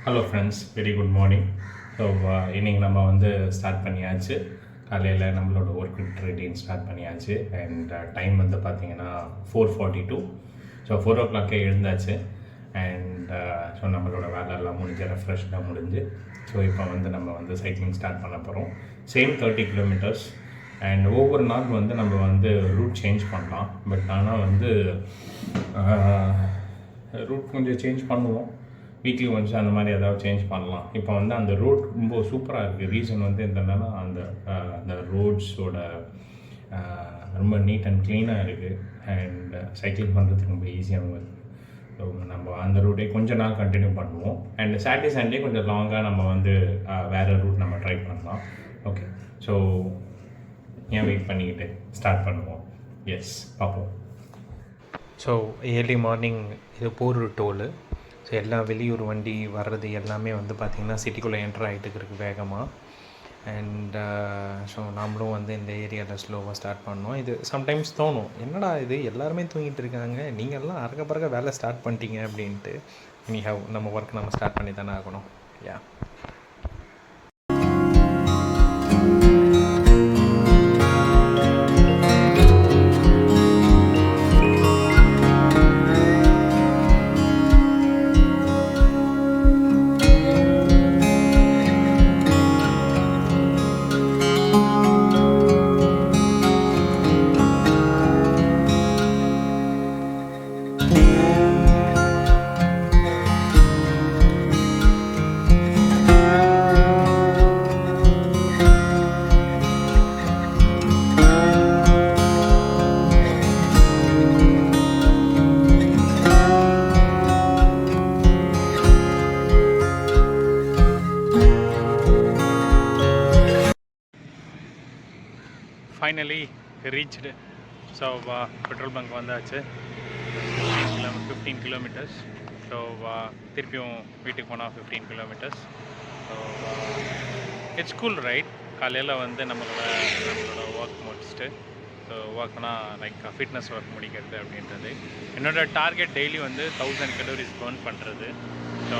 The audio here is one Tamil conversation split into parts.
Hello friends, very good morning. So இன்றைக்கி நம்ம வந்து ஸ்டார்ட் பண்ணியாச்சு. காலையில் நம்மளோட ஒர்க் ரொட்டீன் ஸ்டார்ட் பண்ணியாச்சு. அண்ட் டைம் வந்து பார்த்திங்கன்னா 4:42. So 4 o'clock எழுந்தாச்சு. அண்ட் ஸோ நம்மளோட வேலையெல்லாம் முடிஞ்சு ரெஃப்ரெஷ்டாக முடிஞ்சு ஸோ இப்போ வந்து நம்ம வந்து சைக்கிளிங் ஸ்டார்ட் பண்ண போகிறோம். Same 30 kilometers. அண்ட் ஒவ்வொரு நாள் வந்து நம்ம வந்து ரூட் சேஞ்ச் பண்ணலாம். பட் ஆனால் வந்து ரூட் கொஞ்சம் சேஞ்ச் பண்ணுவோம். வீக்லி ஒன்ஸ் அந்த மாதிரி ஏதாவது சேஞ்ச் பண்ணலாம். இப்போ வந்து அந்த ரோட் ரொம்ப சூப்பராக இருக்குது. ரீசன் வந்து என்னென்னா அந்த ரோட்ஸோட ரொம்ப நீட் அண்ட் க்ளீனாக இருக்குது. அண்ட் சைக்கிளிங் பண்ணுறதுக்கு ரொம்ப ஈஸியாகவும் இருக்குது. ஸோ நம்ம அந்த ரூட்டே கொஞ்ச நாள் கண்டினியூ பண்ணுவோம். அண்ட் சாட்டர்டே சண்டே கொஞ்சம் லாங்காக நம்ம வந்து வேறு ரூட் நம்ம ட்ரை பண்ணலாம். ஓகே, ஸோ ஏன் வெயிட் பண்ணிக்கிட்டு ஸ்டார்ட் பண்ணுவோம். எஸ், பார்ப்போம். ஸோ ஏர்லி மார்னிங் இது போரூர் டோலு. ஸோ எல்லா வெளியூர் வண்டி வர்றது எல்லாமே வந்து பார்த்திங்கன்னா சிட்டிக்குள்ளே என்ட்ரு ஆகிட்டு இருக்குது வேகமாக. அண்ட் ஸோ நாமளும் வந்து இந்த ஏரியாவில் ஸ்லோவாக ஸ்டார்ட் பண்ணோம். இது சம்டைம்ஸ் தோணும், என்னடா இது எல்லாருமே தூங்கிட்டு இருக்காங்க, நீங்கள்லாம் அறக்க பறக்க வேலை ஸ்டார்ட் பண்ணிட்டீங்க அப்படின்ட்டு. நம்ம ஒர்க் நம்ம ஸ்டார்ட் பண்ணி தானே ஆகணும். Yeah, finally reached. So petrol bunk வந்தாச்சு. 15 kilometers. ஸோ திருப்பியும் வீட்டுக்கு போனால் 15 kilometers. So it's cool right. காலையில் வந்து நம்மளோட ஒர்க் முடிச்சுட்டு ஸோ ஒர்க்னா லைக் ஃபிட்னஸ் ஒர்க் முடிக்கிறது அப்படின்றது. என்னோடய டார்கெட் டெய்லி வந்து 1000 calories பர்ன் பண்ணுறது. ஸோ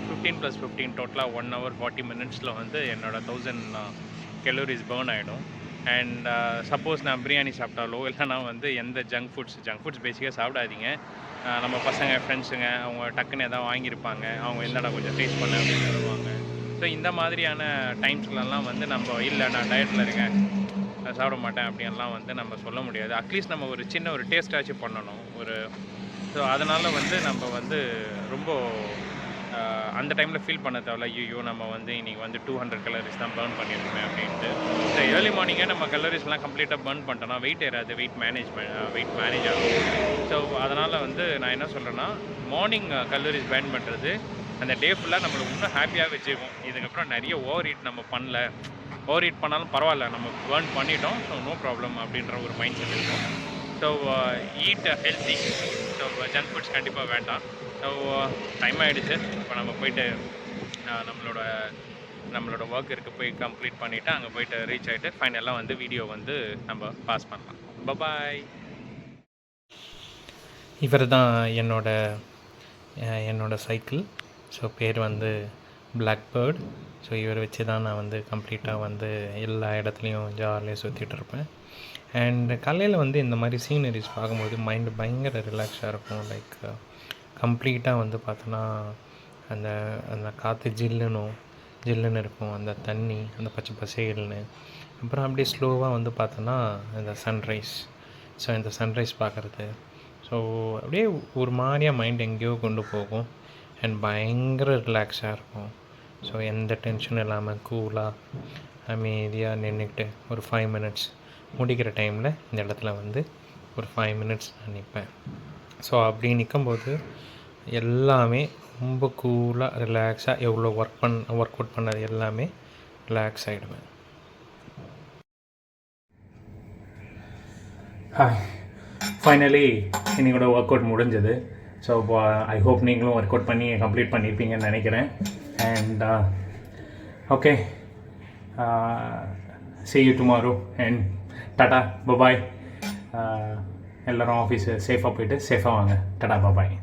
15 + 15 டோட்டலாக 1 hour 40 minutes வந்து என்னோடய 1000 calories பர்ன் ஆகிடும். அண்ட் சப்போஸ் நான் பிரியாணி சாப்பிட்டாலோ இல்லைனா வந்து எந்த ஜங்க் ஃபுட்ஸ் பேசிக்காக சாப்பிடாதீங்க. நம்ம பசங்க ஃப்ரெண்ட்ஸுங்க அவங்க டக்குன்னு எதாவது வாங்கியிருப்பாங்க, அவங்க என்னடா கொஞ்சம் டேஸ்ட் பண்ண அப்படின்னு சொல்லுவாங்க. ஸோ இந்த மாதிரியான டைம்ஸ்லலாம் வந்து நம்ம இல்லை நான் டயட்டில் இருக்கேன், நான் சாப்பிட மாட்டேன் அப்படின்லாம் வந்து நம்ம சொல்ல முடியாது. அட்லீஸ்ட் நம்ம ஒரு சின்ன ஒரு டேஸ்ட்டாச்சும் பண்ணணும். ஸோ அதனால் வந்து நம்ம வந்து ரொம்ப அந்த டைமில் ஃபீல் பண்ண தேவையில்ல, ஐயோ நம்ம வந்து இன்றைக்கி வந்து 200 calories தான் பர்ன் பண்ணியிருக்கோமே அப்படின்ட்டு. ஸோ ஏர்லி மார்னிங்கே நம்ம கலோரிஸ்லாம் கம்ப்ளீட்டாக பர்ன் பண்ணிட்டோம்னா வெயிட் ஏறாது, வெயிட் மேனேஜ் ஆகும். ஸோ அதனால் வந்து நான் என்ன சொல்கிறேன்னா, மார்னிங் கலோரிஸ் பர்ன் பண்ணுறது அந்த டே ஃபுல்லாக நம்மளை இன்னும் ஹாப்பியாக வச்சுக்கும். இதுக்கப்புறம் நிறைய ஓவர் ஈட் நம்ம பண்ணல, ஓவர் ஈட் பண்ணாலும் பரவாயில்ல, நம்ம பர்ன் பண்ணிட்டோம், ஸோ நோ ப்ராப்ளம் அப்படின்ற ஒரு மைண்ட் செட் இருக்கும். So eat healthy. So junk foods கண்டிப்பாக வேண்டாம். ஸோ டைம் ஆகிடுச்சு. இப்போ நம்ம போய்ட்டு நம்மளோட ஒர்க் இருக்குது, போய் கம்ப்ளீட் பண்ணிவிட்டு அங்கே போய்ட்டு ரீச் ஆகிட்டு ஃபைனலாக வந்து வீடியோ வந்து நம்ம பாஸ் பண்ணலாம். பபாய். இவர் தான் என்னோட சைக்கிள். ஸோ பேர் வந்து பிளாக் பேர்ட். ஸோ இவர் வச்சு தான் நான் வந்து கம்ப்ளீட்டாக வந்து எல்லா இடத்துலையும் ஜாலியாக சுற்றிட்டு இருப்பேன். அண்ட் காலையில் வந்து இந்த மாதிரி சீனரிஸ் பார்க்கும்போது மைண்டு பயங்கர ரிலாக்ஸாக இருக்கும். லைக் கம்ப்ளீட்டாக வந்து பார்த்தோன்னா அந்த காற்று ஜில்லுன்னு இருக்கும், அந்த தண்ணி அந்த பச்சை பசேல்னு. அப்புறம் அப்படியே ஸ்லோவாக வந்து பார்த்தோன்னா இந்த சன்ரைஸ். ஸோ இந்த சன்ரைஸ் பார்க்குறது ஸோ அப்படியே ஒரு மாதிரியாக மைண்ட் எங்கேயோ கொண்டு போகும். அண்ட் பயங்கர ரிலாக்ஸாக இருக்கும். ஸோ எந்த டென்ஷனும் இல்லாமல் கூலாக அமைதியாக நின்றுக்கிட்டு ஒரு 5 minutes முடிக்கிற டைமில் இந்த இடத்துல வந்து ஒரு 5 minutes நான் நிற்பேன். ஸோ அப்படி நிற்கும்போது எல்லாமே ரொம்ப கூலாக ரிலாக்ஸாக எவ்வளோ ஒர்க் அவுட் பண்ணது எல்லாமே ரிலாக்ஸ் ஆகிடுவேன். ஹாய், ஃபைனலி இன்னைக்கூட ஒர்க் அவுட் முடிஞ்சது. ஸோ ஐ ஹோப் நீங்களும் ஒர்க் அவுட் பண்ணி கம்ப்ளீட் பண்ணியிருப்பீங்கன்னு நினைக்கிறேன். And okay, see you tomorrow and tata bye bye. எல்லோரும் ஆஃபீஸு சேஃபாக போயிட்டு சேஃபாக வாங்க. Tata bye bye.